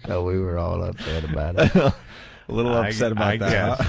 So we were all upset about it. A little upset about that.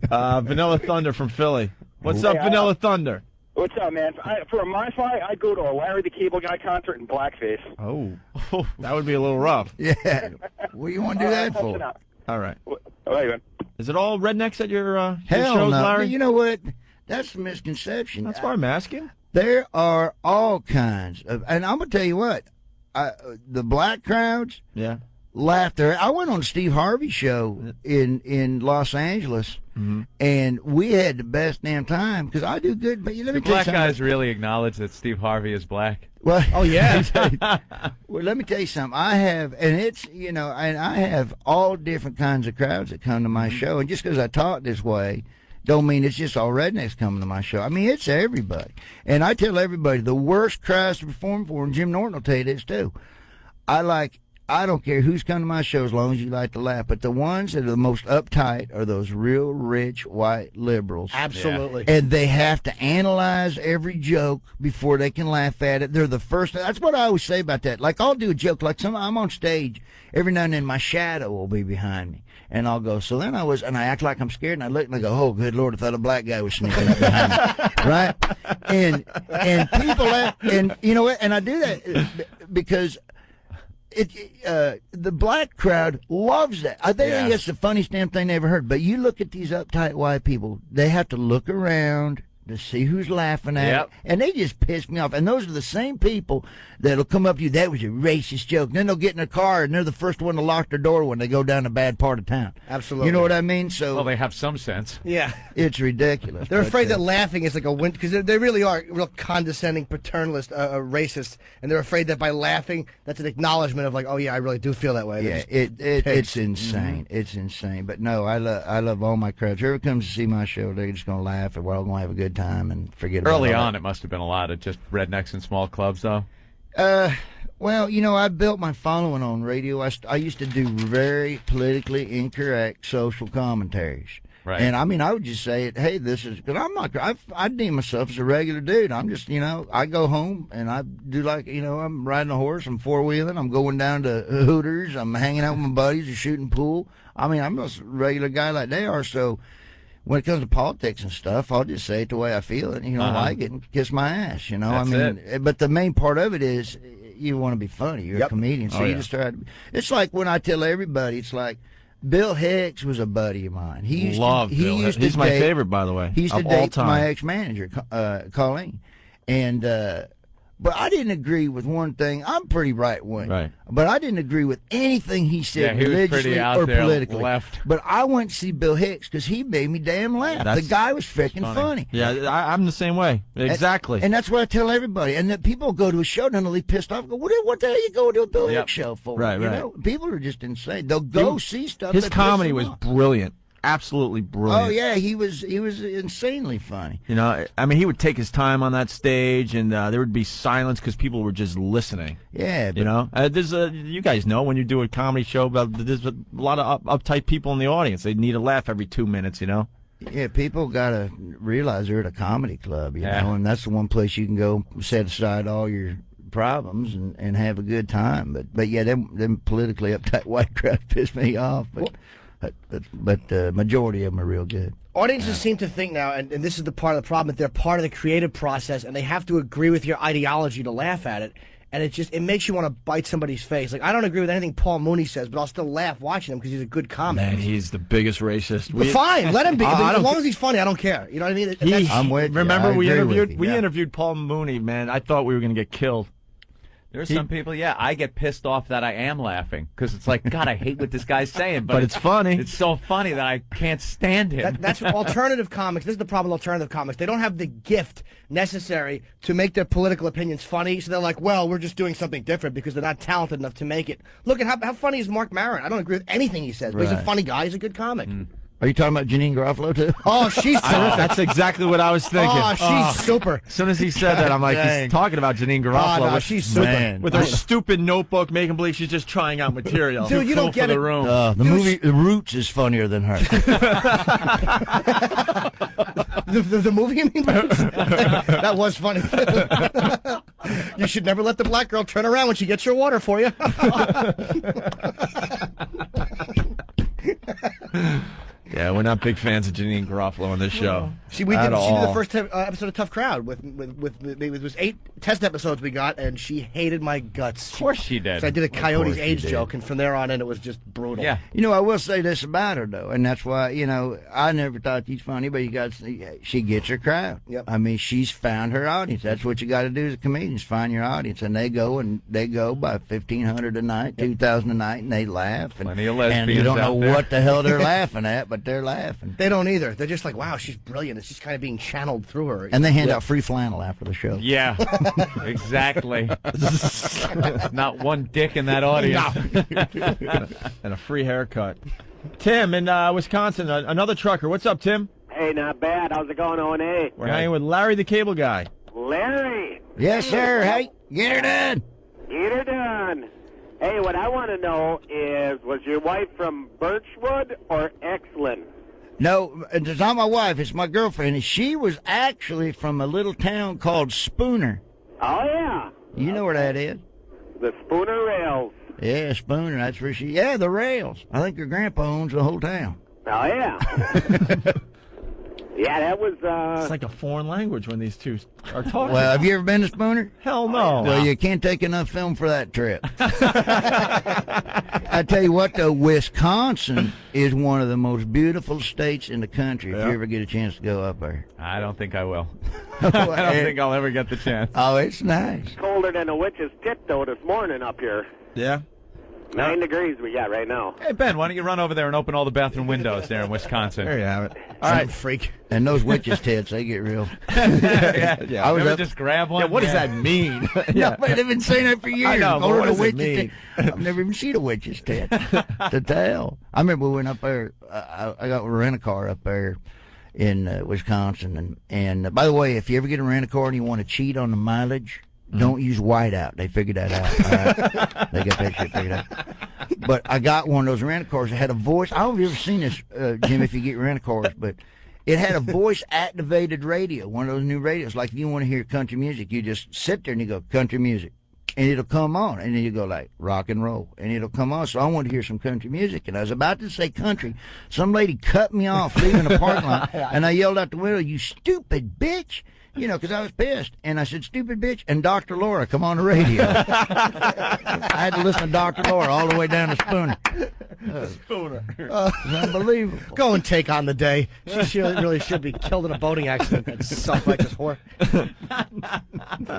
Huh? Vanilla Thunder from Philly. What's up, Vanilla Thunder? What's up, man? For a MiFi, I'd go to a Larry the Cable Guy concert in blackface. Oh, that would be a little rough. Yeah. What do you want to do that for? All right. Wait, Is it all rednecks at your Hell shows, no. Larry? You know what? That's a misconception. That's why I'm asking. There are all kinds of, and I'm gonna tell you what, the black crowds, laughed there. I went on a Steve Harvey show in Los Angeles, and we had the best damn time because I do good. But let me tell you black something. guys really acknowledge that Steve Harvey is black. Well, oh yeah. Well, let me tell you something. I have, and it's and I have all different kinds of crowds that come to my show, and just because I talk this way, don't mean it's just all rednecks coming to my show. I mean, it's everybody. And I tell everybody, the worst crowds to perform for, and Jim Norton will tell you this too, I don't care who's coming to my show as long as you like to laugh, but the ones that are the most uptight are those real rich white liberals. Absolutely. And they have to analyze every joke before they can laugh at it. They're the first. That's what I always say about that. Like, I'll do a joke. Like, I'm on stage. Every now and then my shadow will be behind me. And I'll go, so then and I act like I'm scared, and I look and I go, oh, good Lord, I thought a black guy was sneaking up behind me. Right? And people laugh, and you know what? And I do that because the black crowd loves that. I think that's the funniest damn thing they ever heard. But you look at these uptight white people, they have to look around to see who's laughing at it, and they just piss me off. And those are the same people that'll come up to you, that was a racist joke. And then they'll get in their car, and they're the first one to lock their door when they go down a bad part of town. Absolutely. You know what I mean? So, well, they have some sense. Yeah. It's ridiculous. They're afraid that laughing is like a win, because they really are real condescending, paternalist, racist, and they're afraid that by laughing, that's an acknowledgement of like, oh yeah, I really do feel that way. Yeah, it's insane. It's insane. But no, I love all my crowds. Whoever comes to see my show, they're just gonna laugh, and we're all gonna have a good time and forget about it. Early on, it must have been a lot of just rednecks in small clubs, though. Well, I built my following on radio. I used to do very politically incorrect social commentaries. Right. And I mean, I would just say it, hey, this is, because I'm not, I deem myself as a regular dude. I'm just, I go home and I do like, I'm riding a horse, I'm four-wheeling, I'm going down to Hooters, I'm hanging out with my buddies, or shooting pool. I mean, I'm just a regular guy like they are, so when it comes to politics and stuff, I'll just say it the way I feel it. You don't like it, and kiss my ass. But the main part of it is you want to be funny. You're a comedian, so you just try to. It's like when I tell everybody, it's like Bill Hicks was a buddy of mine. He's my favorite, by the way. He used to date my ex-manager, Colleen, and. But I didn't agree with one thing. I'm pretty right-wing. Right. But I didn't agree with anything he said religiously or politically. Left. But I went to see Bill Hicks because he made me damn laugh. The guy was freaking funny. Yeah, I'm the same way. Exactly. And that's what I tell everybody. And then people go to a show and they'll be pissed off. Go, what the hell you go to a Bill Hicks show for? Right. People are just insane. They'll go see stuff. His comedy was brilliant. Absolutely brilliant. Oh yeah, he was insanely funny. I mean, he would take his time on that stage, and there would be silence because people were just listening. Yeah, but, there's you guys know when you do a comedy show, there's a lot of uptight people in the audience. They need a laugh every 2 minutes. Yeah, people gotta realize they're at a comedy club, know, and that's the one place you can go set aside all your problems and have a good time. But yeah, them politically uptight white crowd piss me off. But the majority of them are real good. Audiences seem to think now, and this is the part of the problem, that they're part of the creative process, and they have to agree with your ideology to laugh at it. And it makes you want to bite somebody's face. Like, I don't agree with anything Paul Mooney says, but I'll still laugh watching him because he's a good comic. Man, he's the biggest racist. Fine, let him be. As long as he's funny, I don't care. You know what I mean? I'm with you. Remember, we interviewed Paul Mooney, man. I thought we were going to get killed. There's some people, I get pissed off that I am laughing because it's like, God, I hate what this guy's saying, but it's funny. It's so funny that I can't stand him. That's alternative comics. This is the problem with alternative comics. They don't have the gift necessary to make their political opinions funny, so they're like, well, we're just doing something different because they're not talented enough to make it. Look at how funny is Mark Maron. I don't agree with anything he says, but he's a funny guy. He's a good comic. Are you talking about Janine Garofalo, too? Oh, she's terrific. That's exactly what I was thinking. Oh, she's super. As soon as he said that, I'm like, he's talking about Janine Garofalo. Oh, no, she's super. With her stupid notebook, making believe she's just trying out material. Dude, you don't get it. The movie The Roots is funnier than her. The movie, you mean? That was funny. You should never let the black girl turn around when she gets your water for you. Yeah, we're not big fans of Janine Garofalo on this show. She did At the all. first episode of Tough Crowd it was 8 test episodes we got, and she hated my guts. Of course she did. So I did a Coyotes course she age did. joke, and from there on in, it was just brutal. Yeah. You know, I will say this about her though, and that's why I never thought she's funny, but she gets her crowd. Yep. I mean, she's found her audience. That's what you got to do as a comedian: is find your audience, and they go by 1,500 a night, 2,000 a night, and they laugh. And, Plenty of and you lesbians don't know out there. what the hell they're laughing at, but they're laughing. They don't either. They're just like, wow, she's brilliant. It's just kind of being channeled through her. And they hand out free flannel after the show. Yeah, exactly. Not one dick in that audience. And a free haircut. Tim in Wisconsin, another trucker. What's up, Tim? Hey, not bad. How's it going, O&A? We're hanging with Larry the Cable Guy. Larry, Yes, sir. Hey, get her done. get her done. Hey, what I want to know is, was your wife from Birchwood or Exlin? No, it's not my wife. It's my girlfriend. And she was actually from a little town called Spooner. Oh, yeah. You know where that is? The Spooner Rails. Yeah, Spooner. That's where she. Yeah, the rails. I think her grandpa owns the whole town. Oh, yeah. Yeah, that was, It's like a foreign language when these two are talking. Well, have you ever been to Spooner? Hell no. Well, you can't take enough film for that trip. I tell you what, though, Wisconsin is one of the most beautiful states in the country. If you ever get a chance to go up there. I don't think I will. I don't think I'll ever get the chance. Oh, it's nice. colder than a witch's tit, though, this morning up here. Yeah. 9 degrees we got right now. Hey, Ben, why don't you run over there and open all the bathroom windows there in Wisconsin? There you have it. All right, freak. And those witches' tits, they get real. Yeah. I was Ever up- just grab one? Yeah, what does that mean? Yeah, but they've been saying that for years. I know, but Go to what the does it witch's mean? tit. I've never even seen a witch's tit. To tell. I remember we went up there. I got a rent-a-car up there in Wisconsin. And by the way, if you ever get a rent-a-car and you want to cheat on the mileage, don't use whiteout. They figured that out. All right? They got that shit figured out. But I got one of those rent-a-cars that had a voice. I don't know if you've ever seen this, Jim, if you get rent-a-cars, but it had a voice-activated radio, one of those new radios. Like if you want to hear country music, you just sit there and you go, country music. And it'll come on. And then you go like, rock and roll. And it'll come on. So I wanted to hear some country music. And I was about to say country. Some lady cut me off leaving the parking lot. And I yelled out the window, you stupid bitch. You know, because I was pissed. And I said, stupid bitch. And Dr. Laura come on the radio. I had to listen to Dr. Laura all the way down to Spooner. Spooner. It's unbelievable. Go and take on the day. She really should be killed in a boating accident. That self-righteous whore.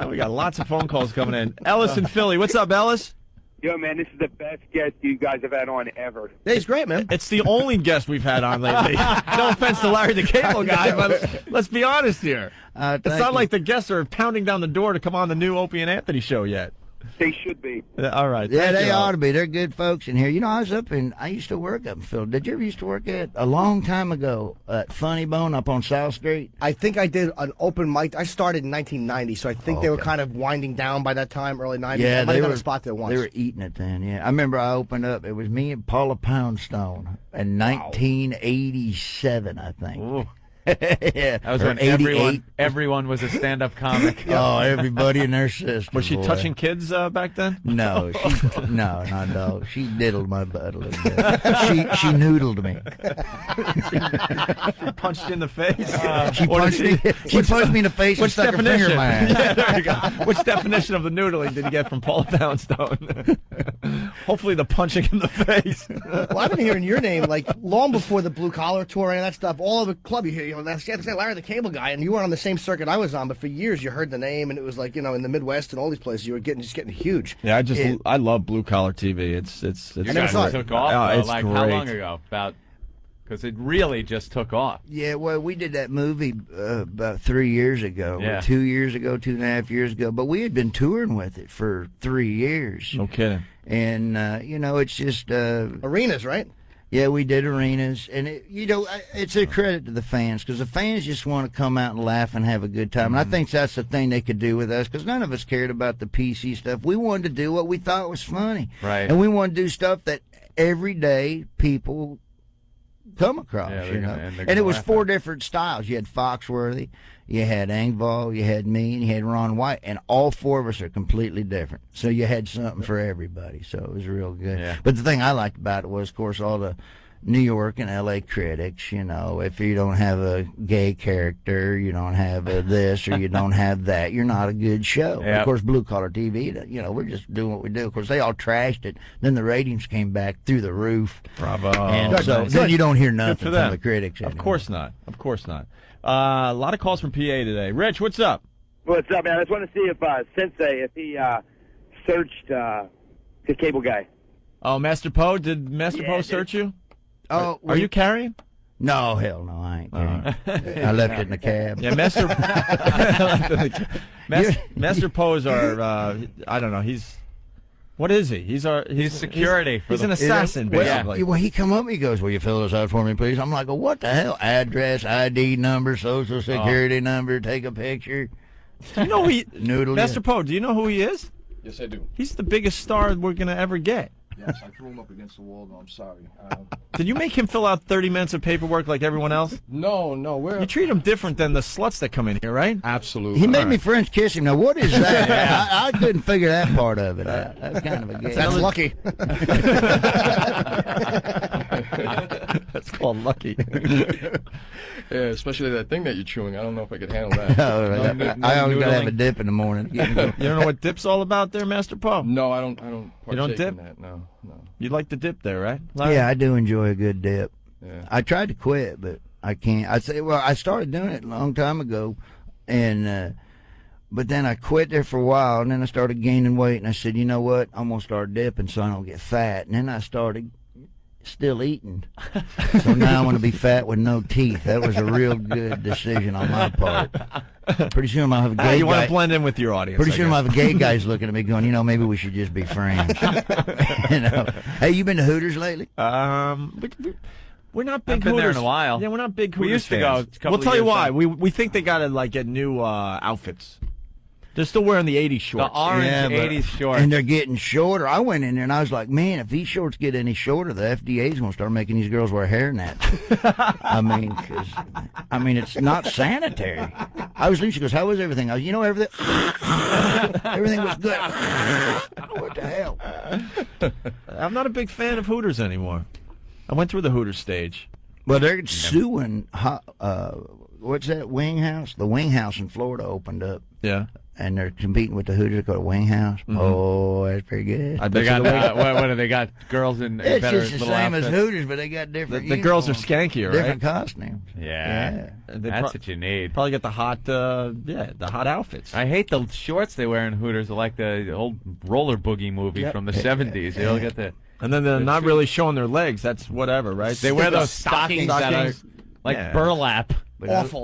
We got lots of phone calls coming in. Ellis in Philly. What's up, Ellis? Yo, man, this is the best guest you guys have had on ever. Hey, he's great, man. It's the only guest we've had on lately. No offense to Larry the Cable Guy, but let's be honest here. It's thank not you. like the guests are pounding down the door to come on the new Opie and Anthony show yet. They should be. All right. Yeah, Thank they you, ought Ellis. to be. They're good folks in here. You know, I used to work up in Philly. Did you ever used to work at a long time ago at Funny Bone up on South Street? I think I did an open mic. I started in 1990, so I think they were Okay. kind of winding down by that time, early 90s. Yeah, I might they have got were a spot there once. They were eating it then. Yeah, I remember I opened up. It was me and Paula Poundstone in 1987, I think. Ooh, Yeah, that was or when 88. everyone was a stand-up comic. Oh, everybody and their sister. Was she boy. touching kids back then? No, no, not at all. She diddled my butt a little bit. she noodled me. Punched in the face? She punched me. She punched me in the face and Which stuck her finger definition? in my ass. Yeah, there you go. Which definition of the noodling did you get from Paula Poundstone? Hopefully the punching in the face. Well, I've been hearing your name like long before the Blue Collar Tour and that stuff. All over the club, you hear, that's Larry the Cable Guy, and you were on the same circuit I was on. But for years, you heard the name, and it was like, in the Midwest and all these places, you were just getting huge. Yeah, I love blue collar TV. It's You never guys saw it. took off, Oh, though, it's like how great. long ago? Because it really just took off. Yeah, well, we did that movie about 3 years ago, Yeah. or 2 years ago, 2.5 years ago. But we had been touring with it for 3 years, no kidding. and it's just Arenas, right? yeah, we did arenas, and it's a credit to the fans because the fans just want to come out and laugh and have a good time. And I think that's the thing they could do with us because none of us cared about the PC stuff. We wanted to do what we thought was funny, Right. And we wanted to do stuff that everyday people come across. Yeah, they're you know, gonna- and they're and gonna it was laugh 4 at it. different styles. You had Foxworthy, you had Engvall, you had me, and you had Ron White, and all 4 of us are completely different. So you had something for everybody. So it was real good. Yeah. But the thing I liked about it was, of course, all the New York and L.A. critics, you know, if you don't have a gay character, you don't have a this, or you don't have that, you're not a good show. Yep. Of course, Blue Collar TV, you know, we're just doing what we do. Of course, they all trashed it. Then the ratings came back through the roof. Bravo. And Good. so then you don't hear Good nothing for from them. the critics Of anymore. course not. Of course not. A lot of calls from PA today. Rich, what's up? What's up, man? I just want to see if Sensei, if he searched the cable guy. Oh, Master Poe? Did Master Yeah, Poe dude. search you? Oh, Are you carrying? No, hell no, I ain't. I left it in the cab. Yeah, Master Master Poe's our I don't know, what is he? He's security for He's the- an assassin, Well, basically. well, he come up, he goes, "Will you fill this out for me, please?" I'm like, "Well, what the hell? Address, ID number, social security number, take a picture." Do you know who he, Noodle Master in. Poe, do you know who he is? Yes, I do. He's the biggest star we're going to ever get. Yes, I threw him up against the wall, though. I'm sorry. Did you make him fill out 30 minutes of paperwork like everyone else? No, You treat him different than the sluts that come in here, right? absolutely. He made me French kiss him. Now, what is that? I couldn't figure that part of it out. That's kind of a gay. That's lucky. That's called lucky. Yeah, especially that thing that you're chewing. I don't know if I could handle that. Oh, I always got to have a dip in the morning. You don't know what dip's all about there, Master Poe? No, I don't. You don't partake dip? in that. No. You like the dip there, right? Larry? Yeah, I do enjoy a good dip. Yeah. I tried to quit, but I can't. I started doing it a long time ago, and but then I quit there for a while, and then I started gaining weight, and I said, you know what, I'm gonna start dipping so I don't get fat, and then I started still eating, so now I'm gonna be fat with no teeth. That was a real good decision on my part. Pretty soon I'll have a gay you want guy. to blend in with your audience. Pretty I soon I'll guess. have a gay guys looking at me going, you know, maybe we should just be friends. You know, hey, you been to Hooters lately? We're not big I've been there Hooters. in a while. Yeah, we're not big We Hooters used to go fans. a couple We'll of tell you years why. back. We think they got to like get new outfits. They're still wearing the 80s The shorts. orange Yeah, but- 80s shorts. And they're getting shorter. I went in there and I was like, man, if these shorts get any shorter, the FDA's going to start making these girls wear hairnets. I mean, it's not sanitary. I was leaving. She goes, how was everything? I was, you know, everything. Everything was good. What the hell? I'm not a big fan of Hooters anymore. I went through the Hooters stage. Well, they're suing. What's that? Wing House. The Wing House in Florida opened up. Yeah. And they're competing with the Hooters called Wing House. Oh, that's pretty good. I They bet you got the, what do they got? Girls in It's better just the little same as outfits? Hooters, but they got different. the girls are uniforms, skankier, different right? costumes. Yeah, They that's pro- what you need. Probably get the hot, the hot outfits. I hate the shorts they wear in Hooters. They're like the old roller boogie movie from the 70s. They all get the. And then they're not really showing their legs. That's whatever, right? They wear those stockings that are like Yeah. burlap. But Awful.